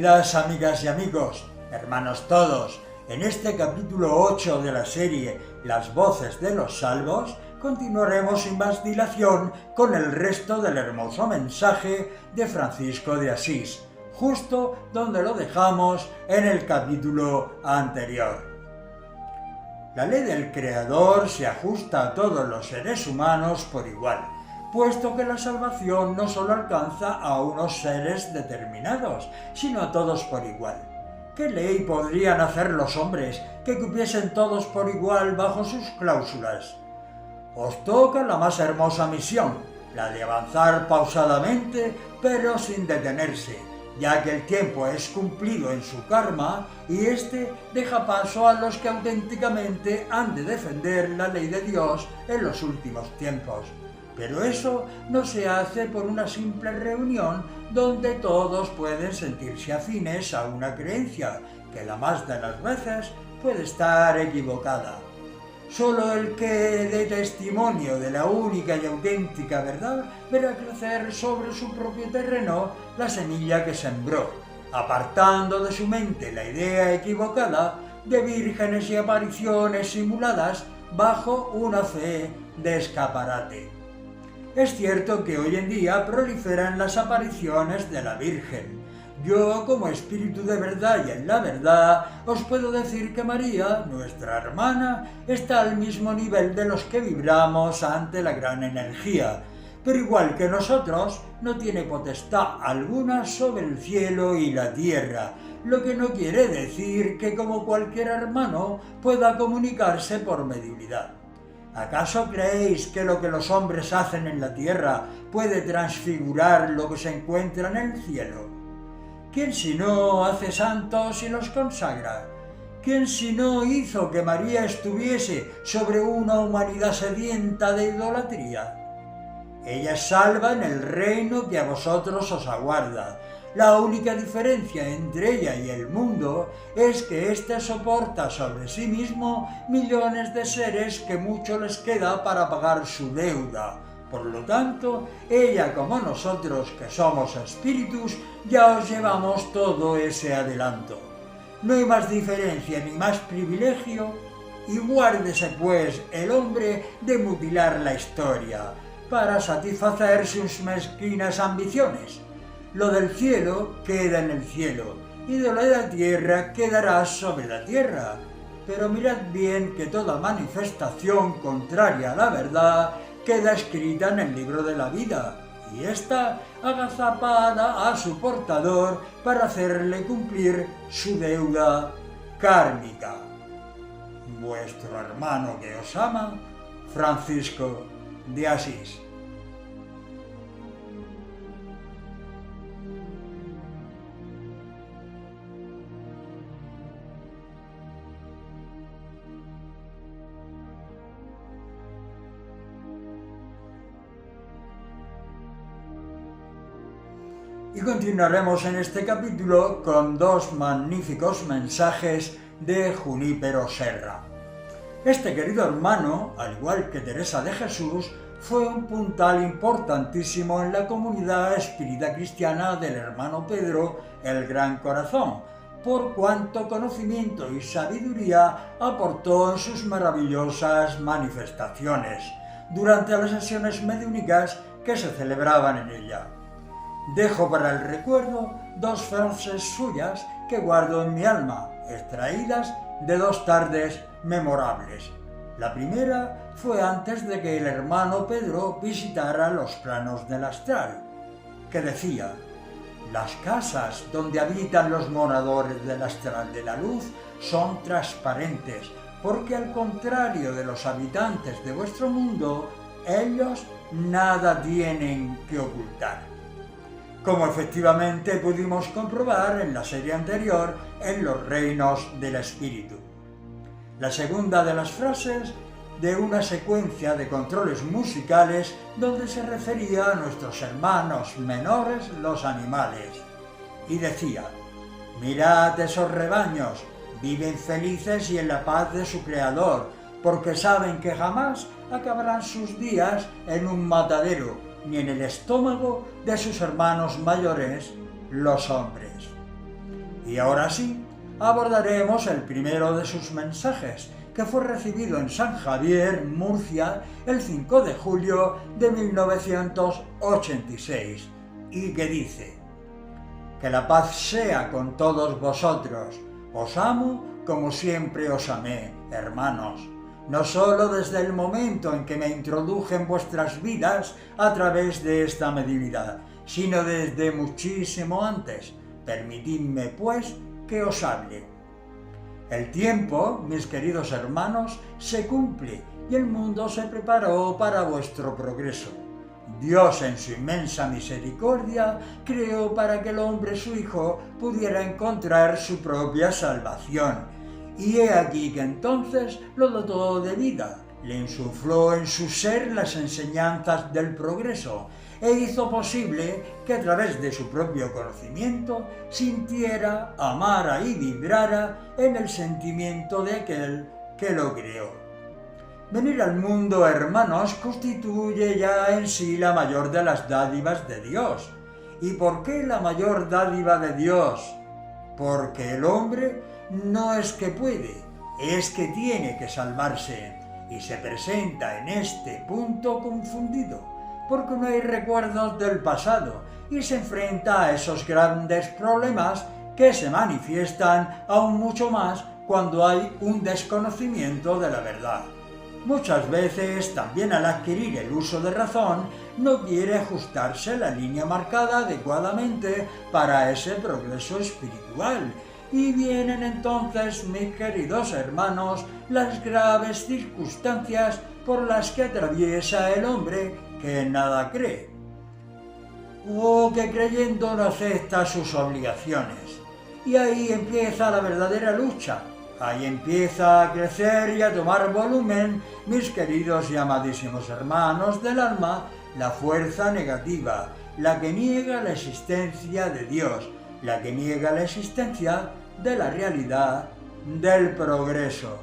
Queridas amigas y amigos, hermanos todos, en este capítulo 8 de la serie Las voces de los salvos, continuaremos sin más dilación con el resto del hermoso mensaje de Francisco de Asís, justo donde lo dejamos en el capítulo anterior. La ley del Creador se ajusta a todos los seres humanos por igual, puesto que la salvación no solo alcanza a unos seres determinados, sino a todos por igual. ¿Qué ley podrían hacer los hombres que cupiesen todos por igual bajo sus cláusulas? Os toca la más hermosa misión, la de avanzar pausadamente, pero sin detenerse, ya que el tiempo es cumplido en su karma y éste deja paso a los que auténticamente han de defender la ley de Dios en los últimos tiempos. Pero eso no se hace por una simple reunión donde todos pueden sentirse afines a una creencia que la más de las veces puede estar equivocada. Solo el que dé testimonio de la única y auténtica verdad verá crecer sobre su propio terreno la semilla que sembró, apartando de su mente la idea equivocada de vírgenes y apariciones simuladas bajo una fe de escaparate. Es cierto que hoy en día proliferan las apariciones de la Virgen. Yo, como espíritu de verdad y en la verdad, os puedo decir que María, nuestra hermana, está al mismo nivel de los que vibramos ante la gran energía, pero igual que nosotros, no tiene potestad alguna sobre el cielo y la tierra, lo que no quiere decir que como cualquier hermano pueda comunicarse por mediunidad. ¿Acaso creéis que lo que los hombres hacen en la tierra puede transfigurar lo que se encuentra en el cielo? ¿Quién si no hace santos y los consagra? ¿Quién si no hizo que María estuviese sobre una humanidad sedienta de idolatría? Ella es salva en el reino que a vosotros os aguarda. La única diferencia entre ella y el mundo es que éste soporta sobre sí mismo millones de seres que mucho les queda para pagar su deuda. Por lo tanto, ella como nosotros, que somos espíritus, ya os llevamos todo ese adelanto. No hay más diferencia ni más privilegio, y guárdese pues el hombre de mutilar la historia para satisfacer sus mezquinas ambiciones. Lo del cielo queda en el cielo, y de lo de la tierra quedará sobre la tierra. Pero mirad bien que toda manifestación contraria a la verdad queda escrita en el libro de la vida, y está agazapada a su portador para hacerle cumplir su deuda kármica. Vuestro hermano que os ama, Francisco de Asís. Y continuaremos en este capítulo con dos magníficos mensajes de Junípero Serra. Este querido hermano, al igual que Teresa de Jesús, fue un puntal importantísimo en la comunidad espírita cristiana del hermano Pedro el Gran Corazón, por cuanto conocimiento y sabiduría aportó en sus maravillosas manifestaciones durante las sesiones mediúnicas que se celebraban en ella. Dejo para el recuerdo dos frases suyas que guardo en mi alma, extraídas de dos tardes memorables. La primera fue antes de que el hermano Pedro visitara los planos del astral, que decía: las casas donde habitan los moradores del astral de la luz son transparentes, porque al contrario de los habitantes de vuestro mundo, ellos nada tienen que ocultar. Como efectivamente pudimos comprobar en la serie anterior en los reinos del espíritu. La segunda de las frases de una secuencia de controles musicales donde se refería a nuestros hermanos menores, los animales, y decía: mirad esos rebaños, viven felices y en la paz de su creador, porque saben que jamás acabarán sus días en un matadero, ni en el estómago de sus hermanos mayores, los hombres. Y ahora sí, abordaremos el primero de sus mensajes, que fue recibido en San Javier, Murcia, el 5 de julio de 1986, y que dice: que la paz sea con todos vosotros. Os amo como siempre os amé, hermanos. No solo desde el momento en que me introduje en vuestras vidas a través de esta mediunidad, sino desde muchísimo antes. Permitidme, pues, que os hable. El tiempo, mis queridos hermanos, se cumple y el mundo se preparó para vuestro progreso. Dios, en su inmensa misericordia, creó para que el hombre, su Hijo, pudiera encontrar su propia salvación. Y he aquí que entonces lo dotó de vida, le insufló en su ser las enseñanzas del progreso e hizo posible que a través de su propio conocimiento sintiera, amara y vibrara en el sentimiento de aquel que lo creó. Venir al mundo, hermanos, constituye ya en sí la mayor de las dádivas de Dios. ¿Y por qué la mayor dádiva de Dios? Porque el hombre no es que puede, es que tiene que salvarse, y se presenta en este punto confundido, porque no hay recuerdos del pasado, y se enfrenta a esos grandes problemas que se manifiestan aún mucho más cuando hay un desconocimiento de la verdad. Muchas veces, también al adquirir el uso de razón, no quiere ajustarse la línea marcada adecuadamente para ese progreso espiritual. Y vienen entonces, mis queridos hermanos, las graves circunstancias por las que atraviesa el hombre que en nada cree, o que creyendo no acepta sus obligaciones. Y ahí empieza la verdadera lucha. Ahí empieza a crecer y a tomar volumen, mis queridos y amadísimos hermanos del alma, la fuerza negativa, la que niega la existencia de Dios, la que niega la existencia de la realidad del progreso.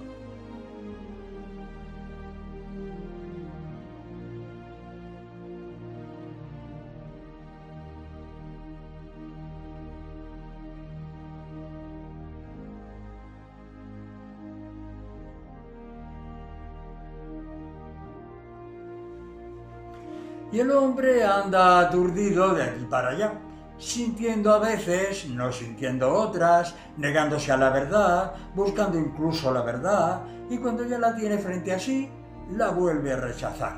Y el hombre anda aturdido de aquí para allá, sintiendo a veces, no sintiendo otras, negándose a la verdad, buscando incluso la verdad, y cuando ya la tiene frente a sí, la vuelve a rechazar.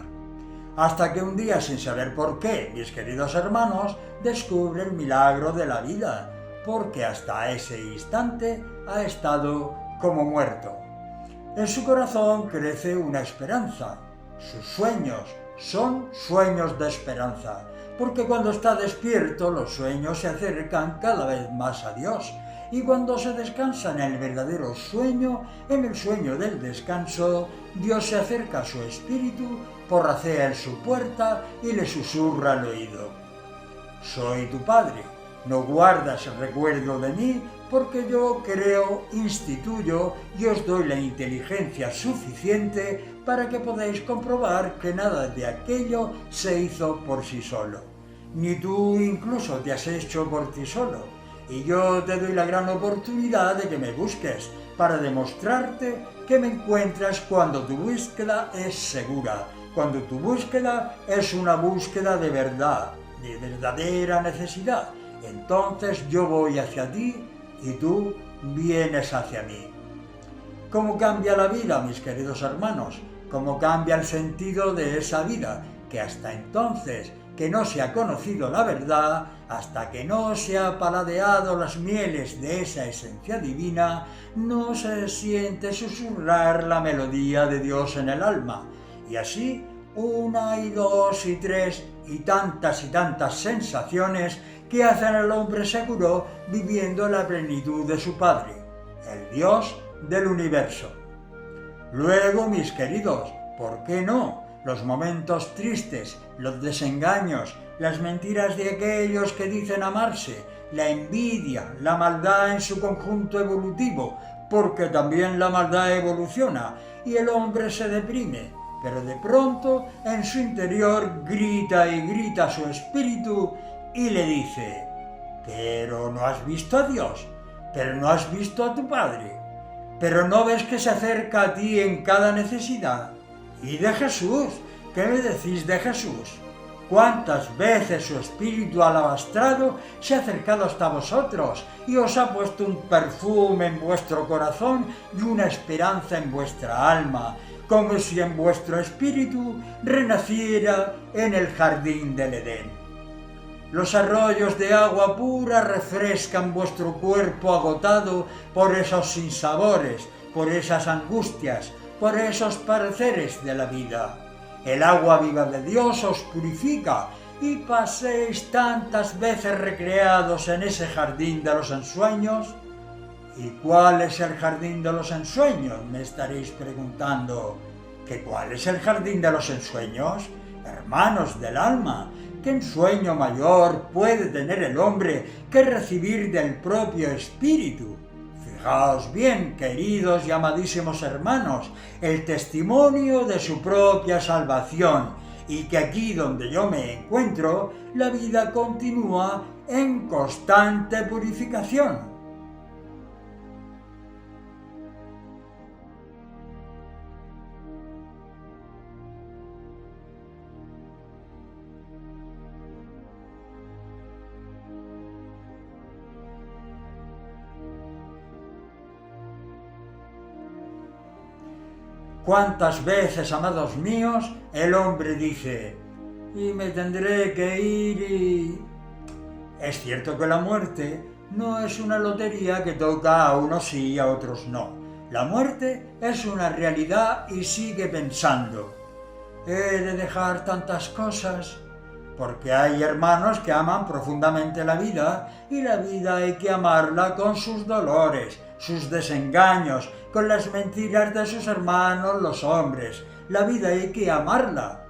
Hasta que un día, sin saber por qué, mis queridos hermanos, descubre el milagro de la vida, porque hasta ese instante ha estado como muerto. En su corazón crece una esperanza. Sus sueños son sueños de esperanza, porque cuando está despierto los sueños se acercan cada vez más a Dios, y cuando se descansa en el verdadero sueño, en el sueño del descanso, Dios se acerca a su espíritu, porracea en su puerta y le susurra al oído: soy tu Padre, no guardas el recuerdo de mí, porque yo creo, instituyo y os doy la inteligencia suficiente para que podáis comprobar que nada de aquello se hizo por sí solo. Ni tú incluso te has hecho por ti solo. Y yo te doy la gran oportunidad de que me busques para demostrarte que me encuentras cuando tu búsqueda es segura, cuando tu búsqueda es una búsqueda de verdad, de verdadera necesidad. Entonces yo voy hacia ti y tú vienes hacia mí. ¿Cómo cambia la vida, mis queridos hermanos? ¿Cómo cambia el sentido de esa vida? Que hasta entonces que no se ha conocido la verdad, hasta que no se ha paladeado las mieles de esa esencia divina, no se siente susurrar la melodía de Dios en el alma. Y así, una y dos y tres y tantas sensaciones que hacen al hombre seguro viviendo la plenitud de su Padre, el Dios del universo. Luego, mis queridos, ¿por qué no? Los momentos tristes, los desengaños, las mentiras de aquellos que dicen amarse, la envidia, la maldad en su conjunto evolutivo, porque también la maldad evoluciona y el hombre se deprime, pero de pronto en su interior grita y grita su espíritu y le dice: ¿pero no has visto a Dios? pero no has visto a tu Padre, pero no ves que se acerca a ti en cada necesidad. ¿Y de Jesús? ¿Qué me decís de Jesús? ¿Cuántas veces su espíritu alabastrado se ha acercado hasta vosotros y os ha puesto un perfume en vuestro corazón y una esperanza en vuestra alma, como si en vuestro espíritu renaciera en el jardín del Edén? Los arroyos de agua pura refrescan vuestro cuerpo agotado por esos sinsabores, por esas angustias, por esos pareceres de la vida. El agua viva de Dios os purifica y paséis tantas veces recreados en ese jardín de los ensueños. ¿Y cuál es el jardín de los ensueños?, me estaréis preguntando. ¿Que cuál es el jardín de los ensueños? Hermanos del alma, ¿qué ensueño mayor puede tener el hombre que recibir del propio Espíritu? Fijaos bien, queridos y amadísimos hermanos, el testimonio de su propia salvación, y que aquí donde yo me encuentro, la vida continúa en constante purificación. ¿Cuántas veces, amados míos, el hombre dice, y me tendré que ir y...? Es cierto que la muerte no es una lotería que toca a unos sí y a otros no. La muerte es una realidad y sigue pensando, ¿he de dejar tantas cosas? Porque hay hermanos que aman profundamente la vida, y la vida hay que amarla con sus dolores, sus desengaños, con las mentiras de sus hermanos los hombres. La vida hay que amarla.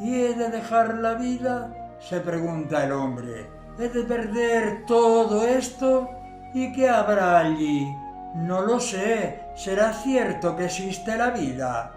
¿Y he de dejar la vida?, se pregunta el hombre. ¿He de perder todo esto? ¿Y qué habrá allí? No lo sé. ¿Será cierto que existe la vida?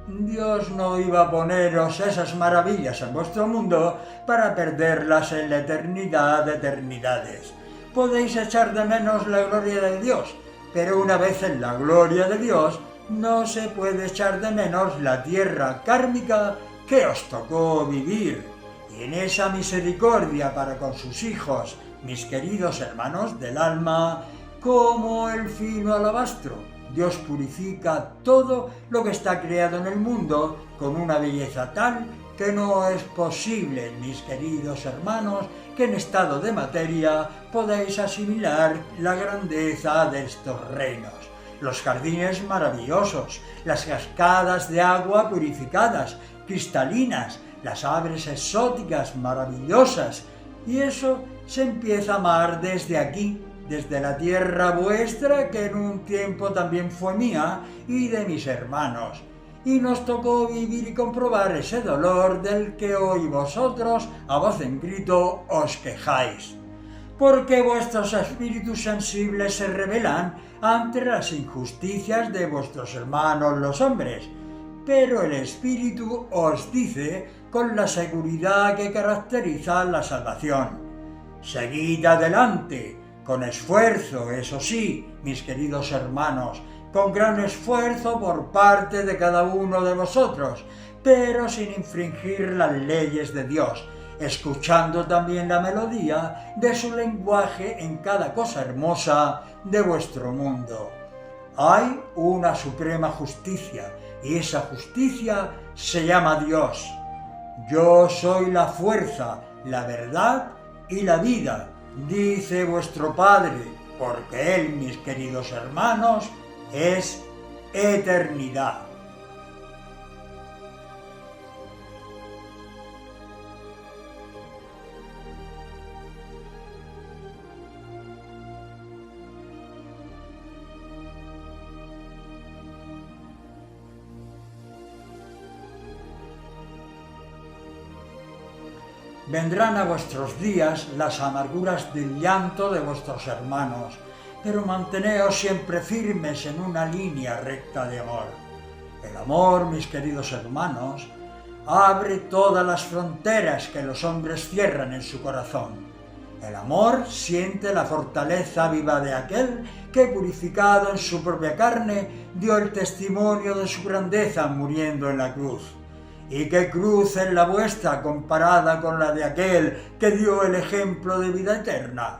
Dios no iba a poneros esas maravillas en vuestro mundo para perderlas en la eternidad de eternidades. Podéis echar de menos la gloria de Dios, pero una vez en la gloria de Dios no se puede echar de menos la tierra kármica que os tocó vivir. Y en esa misericordia para con sus hijos, mis queridos hermanos del alma, como el fino alabastro, Dios purifica todo lo que está creado en el mundo con una belleza tal que no es posible, mis queridos hermanos, que en estado de materia podáis asimilar la grandeza de estos reinos. Los jardines maravillosos, las cascadas de agua purificadas, cristalinas, las aves exóticas maravillosas, y eso se empieza a amar desde aquí, desde la tierra vuestra, que en un tiempo también fue mía y de mis hermanos. Y nos tocó vivir y comprobar ese dolor del que hoy vosotros a voz en grito os quejáis. Porque vuestros espíritus sensibles se rebelan ante las injusticias de vuestros hermanos los hombres. Pero el Espíritu os dice con la seguridad que caracteriza la salvación: seguid adelante, con esfuerzo, eso sí, mis queridos hermanos, con gran esfuerzo por parte de cada uno de vosotros, pero sin infringir las leyes de Dios, escuchando también la melodía de su lenguaje en cada cosa hermosa de vuestro mundo. Hay una suprema justicia, y esa justicia se llama Dios. Yo soy la fuerza, la verdad y la vida, dice vuestro Padre, porque Él, mis queridos hermanos, es eternidad. Vendrán a vuestros días las amarguras del llanto de vuestros hermanos, pero manteneos siempre firmes en una línea recta de amor. El amor, mis queridos hermanos, abre todas las fronteras que los hombres cierran en su corazón. El amor siente la fortaleza viva de aquel que, purificado en su propia carne, dio el testimonio de su grandeza muriendo en la cruz. ¿Y qué cruz es la vuestra comparada con la de aquel que dio el ejemplo de vida eterna?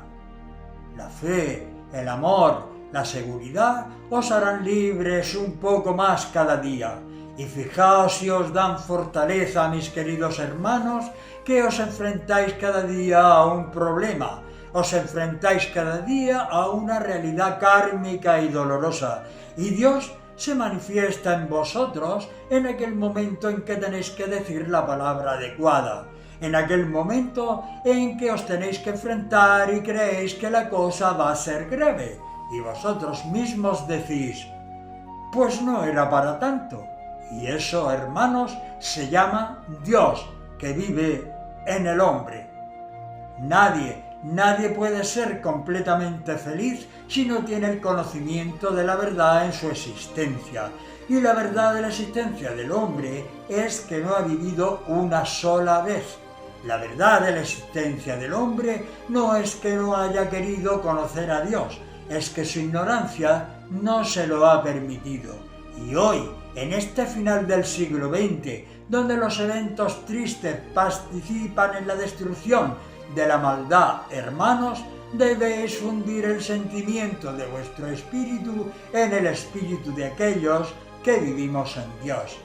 La fe, el amor, la seguridad os harán libres un poco más cada día. Y fijaos si os dan fortaleza, mis queridos hermanos, que os enfrentáis cada día a un problema, os enfrentáis cada día a una realidad kármica y dolorosa, y Dios se manifiesta en vosotros en aquel momento en que tenéis que decir la palabra adecuada, en aquel momento en que os tenéis que enfrentar y creéis que la cosa va a ser grave, y vosotros mismos decís, pues no era para tanto. Y eso, hermanos, se llama Dios, que vive en el hombre. Nadie puede ser completamente feliz si no tiene el conocimiento de la verdad en su existencia. Y la verdad de la existencia del hombre es que no ha vivido una sola vez. La verdad de la existencia del hombre no es que no haya querido conocer a Dios, es que su ignorancia no se lo ha permitido. Y hoy, en este final del siglo XX, donde los eventos tristes participan en la destrucción de la maldad, hermanos, debéis fundir el sentimiento de vuestro espíritu en el espíritu de aquellos que vivimos en Dios.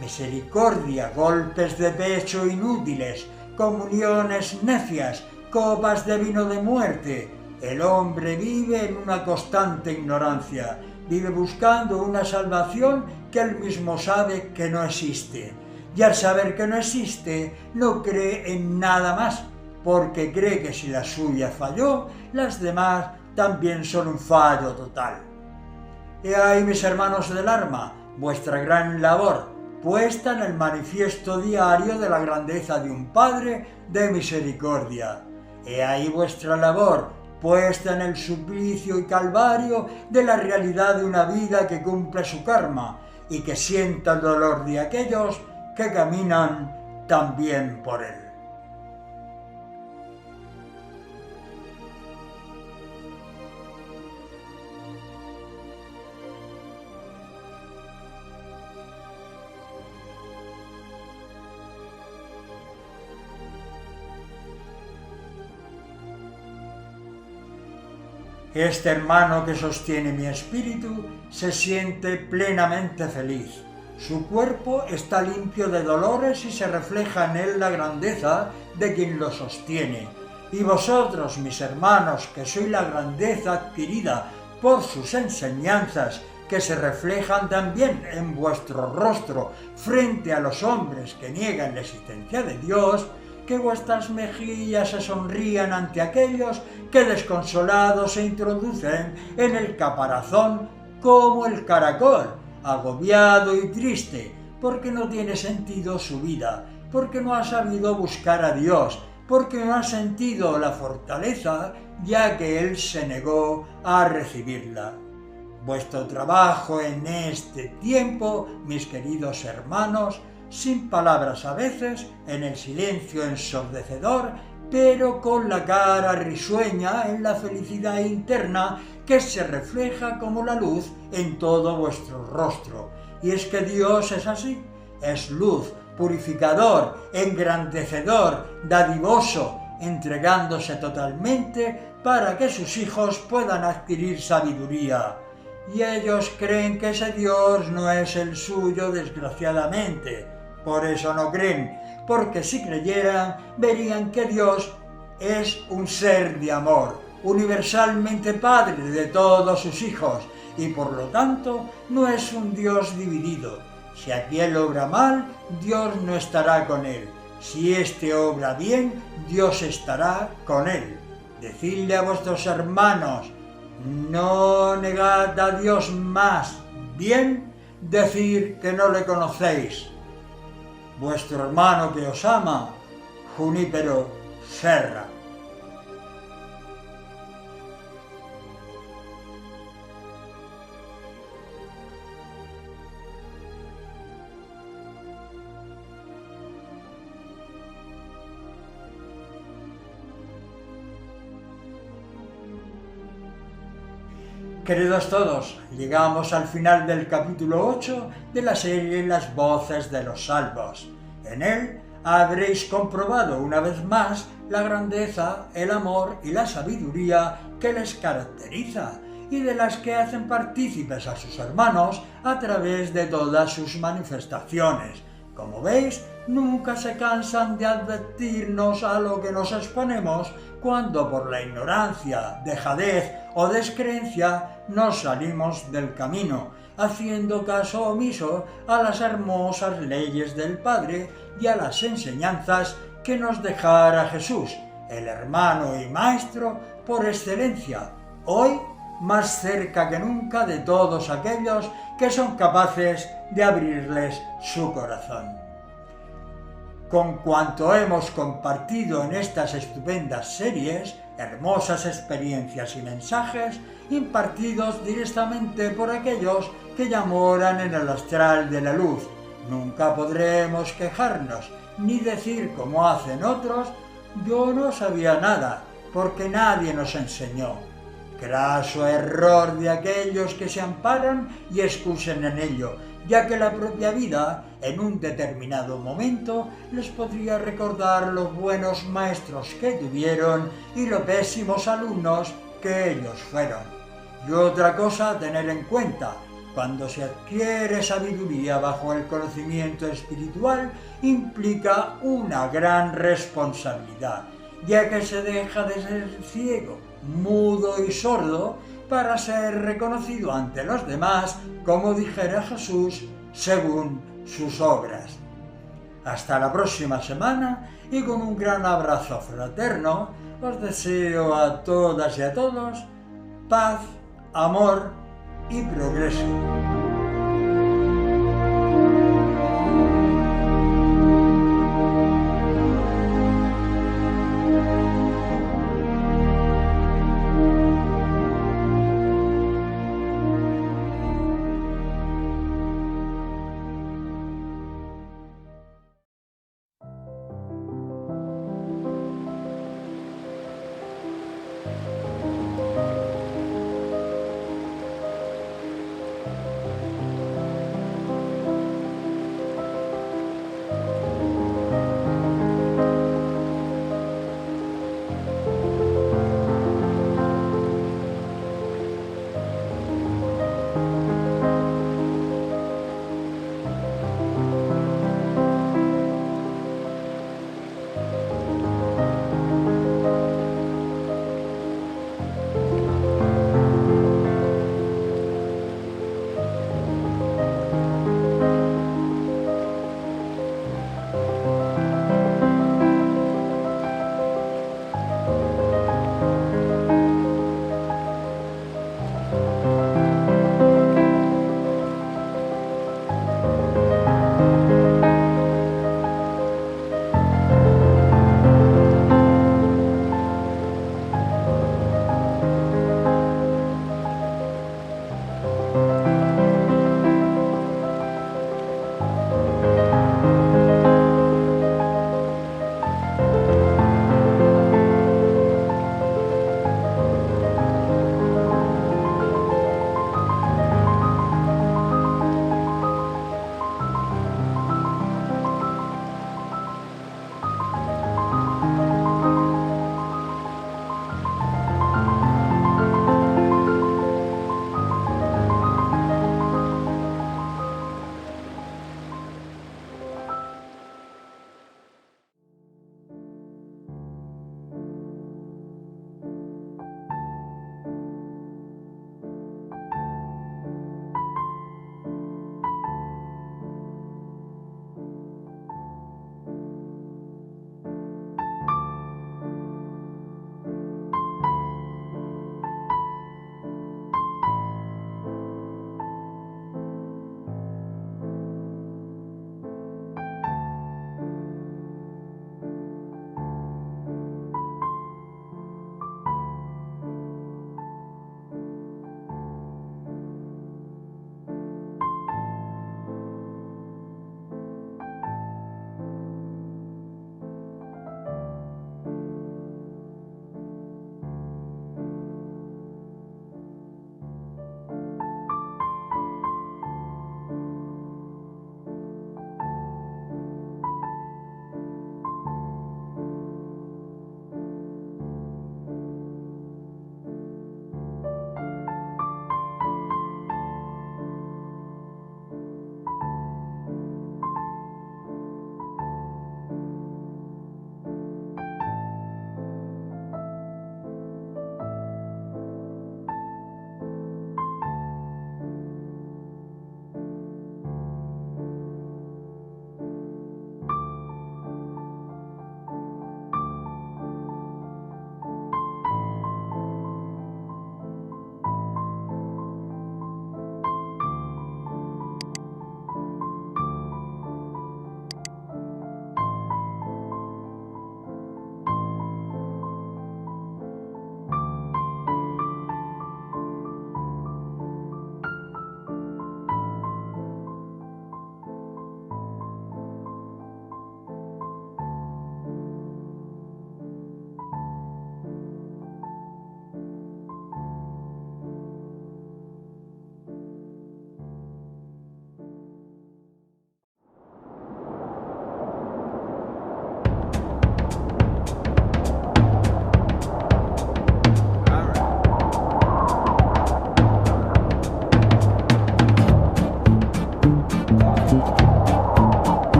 Misericordia, golpes de pecho inútiles, comuniones necias, copas de vino de muerte. El hombre vive en una constante ignorancia, vive buscando una salvación que él mismo sabe que no existe. Y al saber que no existe, no cree en nada más, porque cree que si la suya falló, las demás también son un fallo total. He ahí, mis hermanos del alma, vuestra gran labor, puesta en el manifiesto diario de la grandeza de un Padre de misericordia. He ahí vuestra labor, puesta en el suplicio y calvario de la realidad de una vida que cumple su karma y que sienta el dolor de aquellos que caminan también por él. Este hermano que sostiene mi espíritu se siente plenamente feliz. Su cuerpo está limpio de dolores y se refleja en él la grandeza de quien lo sostiene. Y vosotros, mis hermanos, que sois la grandeza adquirida por sus enseñanzas, que se reflejan también en vuestro rostro frente a los hombres que niegan la existencia de Dios, que vuestras mejillas se sonrían ante aquellos que desconsolados se introducen en el caparazón como el caracol, agobiado y triste, porque no tiene sentido su vida, porque no ha sabido buscar a Dios, porque no ha sentido la fortaleza, ya que Él se negó a recibirla. Vuestro trabajo en este tiempo, mis queridos hermanos, sin palabras a veces, en el silencio ensordecedor, pero con la cara risueña en la felicidad interna que se refleja como la luz en todo vuestro rostro. Y es que Dios es así, es luz, purificador, engrandecedor, dadivoso, entregándose totalmente para que sus hijos puedan adquirir sabiduría. Y ellos creen que ese Dios no es el suyo, desgraciadamente. Por eso no creen, porque si creyeran, verían que Dios es un ser de amor, universalmente Padre de todos sus hijos, y por lo tanto no es un Dios dividido. Si aquel obra mal, Dios no estará con él. Si éste obra bien, Dios estará con él. Decidle a vuestros hermanos, no negad a Dios más bien decir que no le conocéis. Vuestro hermano que os ama, Junípero Serra. Queridos todos, llegamos al final del capítulo 8 de la serie Las voces de los salvos. En él habréis comprobado una vez más la grandeza, el amor y la sabiduría que les caracteriza y de las que hacen partícipes a sus hermanos a través de todas sus manifestaciones. Como veis, nunca se cansan de advertirnos a lo que nos exponemos cuando por la ignorancia, dejadez o descreencia nos salimos del camino, haciendo caso omiso a las hermosas leyes del Padre y a las enseñanzas que nos dejara Jesús, el hermano y maestro por excelencia, hoy más cerca que nunca de todos aquellos que son capaces de abrirles su corazón. Con cuanto hemos compartido en estas estupendas series, hermosas experiencias y mensajes impartidos directamente por aquellos que ya moran en el astral de la luz, nunca podremos quejarnos ni decir como hacen otros: yo no sabía nada, porque nadie nos enseñó. Craso error de aquellos que se amparan y excusen en ello, ya que la propia vida, en un determinado momento, les podría recordar los buenos maestros que tuvieron y los pésimos alumnos que ellos fueron. Y otra cosa a tener en cuenta: cuando se adquiere sabiduría bajo el conocimiento espiritual, implica una gran responsabilidad, ya que se deja de ser ciego, mudo y sordo para ser reconocido ante los demás, como dijera Jesús, según sus obras. Hasta la próxima semana, y con un gran abrazo fraterno os deseo a todas y a todos paz, amor y progreso.